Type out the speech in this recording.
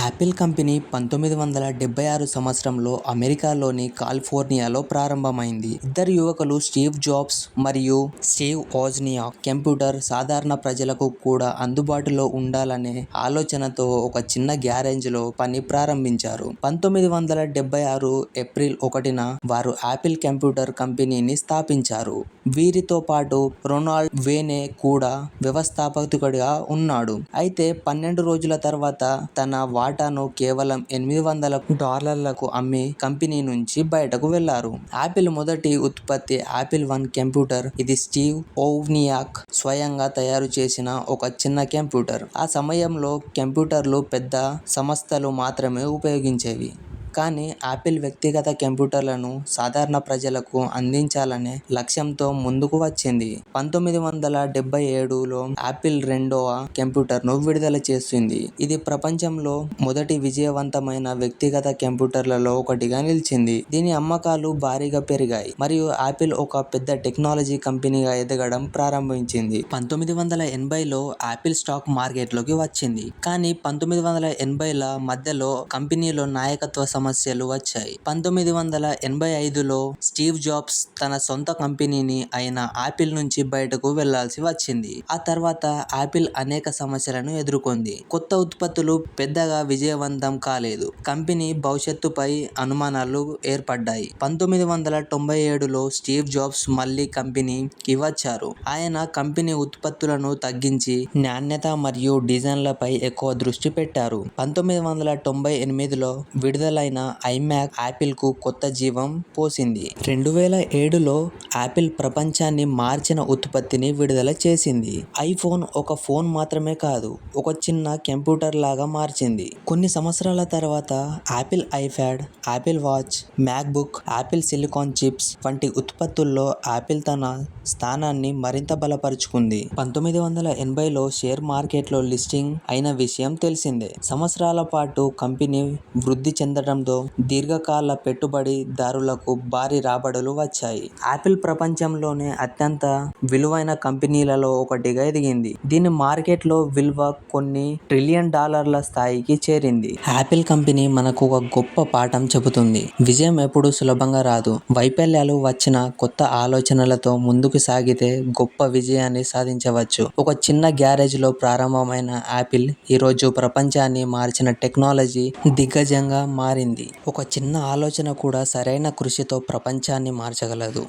Apple company 1976 సంవత్సరంలో అమెరికాలోని కాలిఫోర్నియాలో ప్రారంభమైంది. ఇద్దరు యువకులు స్టీవ్ జాబ్స్ మరియు స్టీవ్ వోజ్నియాక్ కంప్యూటర్ సాధారణ ప్రజలకు కూడా అందుబాటులో ఉండాలనే ఆలోచనతో ఒక చిన్న గ్యారేజ్లో పని ప్రారంభించారు. 1976 ఏప్రిల్ 1న వారు యాపిల్ కంప్యూటర్ కంపెనీని స్థాపించారు. వీరితో పాటు రొనాల్డ్ వేనే కూడా వ్యవస్థాపకుడిగా ఉన్నాడు. అయితే 12 రోజుల తర్వాత తన వాటాను కేవలం $800 అమ్మి కంపెనీ నుంచి బయటకు వెళ్లారు. యాపిల్ మొదటి ఉత్పత్తి యాపిల్ I కంప్యూటర్. ఇది స్టీవ్ వోజ్నియాక్ స్వయంగా తయారు చేసిన ఒక చిన్న కంప్యూటర్. ఆ సమయంలో కంప్యూటర్లు పెద్ద సంస్థలు మాత్రమే ఉపయోగించేవి. కానీ యాపిల్ వ్యక్తిగత కంప్యూటర్లను సాధారణ ప్రజలకు అందించాలనే లక్ష్యంతో ముందుకు వచ్చింది. 1977లో యాపిల్ రెండవ కంప్యూటర్ను విడుదల చేసింది. ఇది ప్రపంచంలో మొదటి విజయవంతమైన వ్యక్తిగత కంప్యూటర్లలో ఒకటిగా నిలిచింది. దీని అమ్మకాలు భారీగా పెరిగాయి మరియు యాపిల్ ఒక పెద్ద టెక్నాలజీ కంపెనీగా ఎదగడం ప్రారంభించింది. 1980లో యాపిల్ స్టాక్ మార్కెట్లోకి వచ్చింది. కానీ 1980ల మధ్యలో కంపెనీలో నాయకత్వ సమస్యలు వచ్చాయి. 1985లో స్టీవ్ జాబ్స్ తన సొంత కంపెనీ అయిన యాపిల్ నుంచి బయటకు వెళ్లాల్సి వచ్చింది. ఆ తర్వాత యాపిల్ అనేక సమస్యలను ఎదుర్కొంది. కొత్త ఉత్పత్తులు పెద్దగా విజయవంతం కాలేదు. కంపెనీ భవిష్యత్తుపై అనుమానాలు ఏర్పడ్డాయి. 1997లో స్టీవ్ జాబ్స్ మళ్లీ కంపెనీకి వచ్చారు. ఆయన కంపెనీ ఉత్పత్తులను తగ్గించి నాణ్యత మరియు డిజైన్లపై ఎక్కువ దృష్టి పెట్టారు. 1998లో విడుదలైన ఐమ్యాక్ యాపిల్కు కొత్త జీవం పోసింది. 2007లో యాపిల్ ప్రపంచాన్ని మార్చిన ఉత్పత్తిని విడుదల చేసింది. ఐఫోన్ ఒక ఫోన్ మాత్రమే కాదు, ఒక చిన్న కంప్యూటర్ లాగా మార్చింది. కొన్ని సంవత్సరాల తర్వాత Apple iPad, Apple watch, MacBook, Apple silicon chips వంటి ఉత్పత్తుల్లో యాపిల్ తన స్థానాన్ని మరింత బలపరుచుకుంది. 1980లో షేర్ మార్కెట్లో లిస్టింగ్ అయిన విషయం తెలిసిందే. సంవత్సరాల పాటు కంపెనీ వృద్ధి చెందడంతో దీర్ఘకాల పెట్టుబడిదారులకు భారీ రాబడులు వచ్చాయి. యాపిల్ ప్రపంచంలోనే అత్యంత విలువైన కంపెనీలలో ఒకటిగా ఎదిగింది. దీని మార్కెట్లో విలువ కొన్ని ట్రిలియన్ డాలర్ల స్థాయికి చేరింది. యాపిల్ కంపెనీ మనకు ఒక గొప్ప పాఠం చెబుతుంది. విజయం ఎప్పుడూ సులభంగా రాదు. వైఫల్యాలు వచ్చినా కొత్త ఆలోచనలతో ముందుకు సాగితే గొప్ప విజయాన్ని సాధించవచ్చు. ఒక చిన్న గ్యారేజ్లో ప్రారంభమైన యాపిల్ ఈరోజు ప్రపంచాన్ని మార్చిన టెక్నాలజీ దిగ్గజంగా మారింది. ఒక చిన్న ఆలోచన కూడా సరైన కృషితో ప్రపంచాన్ని మార్చగలదు.